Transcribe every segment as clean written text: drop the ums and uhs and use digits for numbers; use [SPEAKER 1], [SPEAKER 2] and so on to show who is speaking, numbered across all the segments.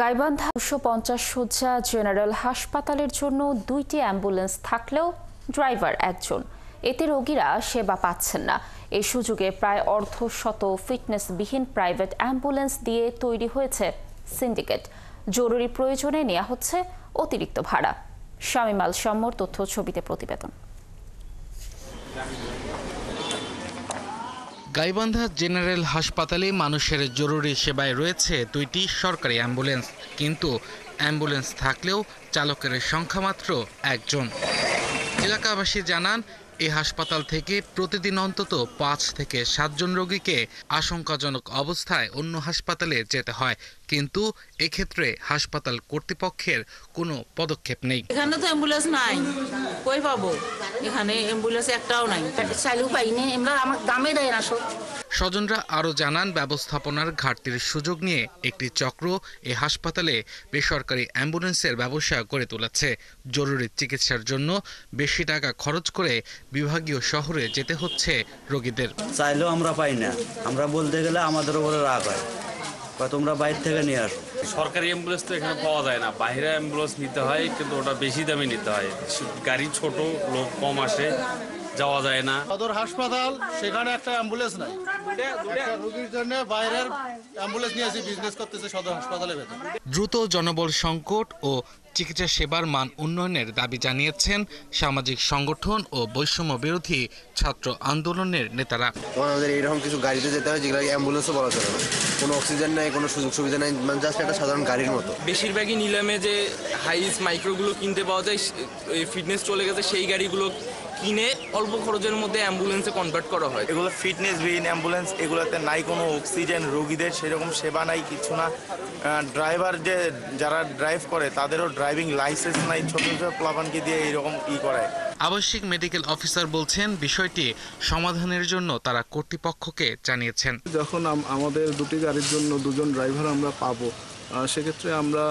[SPEAKER 1] গাইবান্ধা 250 শয্যা জেনারেল হাসপাতালের জন্য 2টি অ্যাম্বুলেন্স থাকলেও ড্রাইভার একজন। এতে রোগীরা সেবা পাচ্ছেন না। এই সুযোগে প্রায় অর্ধশত ফিটনেসবিহীন প্রাইভেট অ্যাম্বুলেন্স দিয়ে তৈরি হয়েছে সিন্ডিকেট। জরুরি প্রয়োজনে নেওয়া হচ্ছে অতিরিক্ত ভাড়া। শামীম আল শাম্মর তথ্য ছবিতে প্রতিবেদন।
[SPEAKER 2] গাইবান্ধা জেনারেল হাসপাতালে মানুষের জরুরি সেবায় রয়েছে 2টি সরকারি অ্যাম্বুলেন্স, কিন্তু অ্যাম্বুলেন্স থাকলেও চালকের সংখ্যা মাত্র একজন। এলাকাবাসী জানান, এই হাসপাতাল থেকে প্রতিদিন অন্তত 5 থেকে 7 জন রোগীকে আশঙ্কাজনক অবস্থায় অন্য হাসপাতালে যেতে হয়, কিন্তু এক্ষেত্রে হাসপাতাল কর্তৃপক্ষের কোনো পদক্ষেপ নেই।
[SPEAKER 3] এখানে তো অ্যাম্বুলেন্স নাই, কই পাবো? এখানে অ্যাম্বুলেন্স একটাও নাই, চাইলেও পাইনি, আমরা আমার দামে দেয় না সব।
[SPEAKER 2] স্বজনরা আরও জানান, ব্যবস্থাপনার ঘাটতির সুযোগ নিয়ে একটি চক্র এই হাসপাতালে বেসরকারি অ্যাম্বুলেন্সের ব্যবসা গড়ে তুলেছে। জরুরি চিকিৎসার জন্য বেশি টাকা খরচ করে বিভাগীয় শহরে যেতে হচ্ছে রোগীদের।
[SPEAKER 4] চাইলেও আমরা পাই না, আমরা বলতে গেলে আমাদের উপরে রাগ হয়, তোমরা বাইরে থেকে নিয়ে আসো।
[SPEAKER 5] সরকারি অ্যাম্বুলেন্স তো এখানে পাওয়া যায় না, বাইরে অ্যাম্বুলেন্স নিতে হয়, কিন্তু ওটা বেশি দামে নিতে হয়। গাড়ি ছোট, লোক কম আসে, যাওয়া যায় না।
[SPEAKER 6] সদর হাসপাতাল, সেখানে একটা অ্যাম্বুলেন্স নাই, রোগীর জন্য বাইরের অ্যাম্বুলেন্স নিয়ে এসে বিজনেস করতেছে সদর হাসপাতালে।
[SPEAKER 2] দ্রুত জনবল সংকট ও চিকিৎসা সেবার মান উন্নয়নের দাবি জানিয়েছেন সামাজিক সংগঠন ও বৈষম্য বিরোধী ছাত্র আন্দোলনের নেতারা।
[SPEAKER 7] আমাদের এইরকম কিছু গাড়িতে যেতে হয় যেগুলো অ্যাম্বুলেন্সও বলা চলে না, কোনো অক্সিজেন নেই, কোনো সুযোগ সুবিধা নেই, মানে জাস্ট একটা সাধারণ গাড়ির মতো।
[SPEAKER 8] বেশিরভাগই নিলামে যে হাইস মাইক্রোগুলো কিনতে পাওয়া যায়, ফিটনেস চলে গেছে, সেই গাড়িগুলো কিনে অল্প খরচের মধ্যে অ্যাম্বুলেন্সে কনভার্ট করা হয়।
[SPEAKER 9] এগুলো ফিটনেসবিহীন অ্যাম্বুলেন্স, এগুলোতে নাই কোনো অক্সিজেন, রোগীদের সেরকম সেবা নাই, কিছু না। ড্রাইভার যারা ড্রাইভ করে তাদেরও ড্রাইভিং লাইসেন্স নাই, ছোট ছোট প্লাবানকে দিয়ে এইরকম করায়।
[SPEAKER 2] আবাসিক মেডিকেল অফিসার বলছেন, বিষয়টি সমাধানের জন্য তারা কর্তৃপক্ষকে জানিয়েছেন।
[SPEAKER 6] যখন আমাদের 2টি গাড়ির জন্য 2 জন ড্রাইভার আমরা পাবো, সেক্ষেত্রে আমরা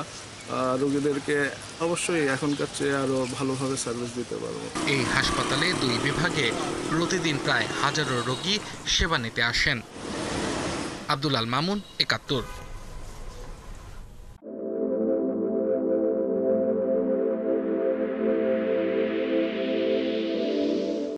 [SPEAKER 6] রোগীদেরকে অবশ্যই এখনকার চেয়ে আরো ভালোভাবে সার্ভিস দিতে পারবো।
[SPEAKER 2] এই হাসপাতালে 2 বিভাগে প্রতিদিন প্রায় হাজারো রোগী সেবা নিতে আসেন। আব্দুল আল মামুন, 71।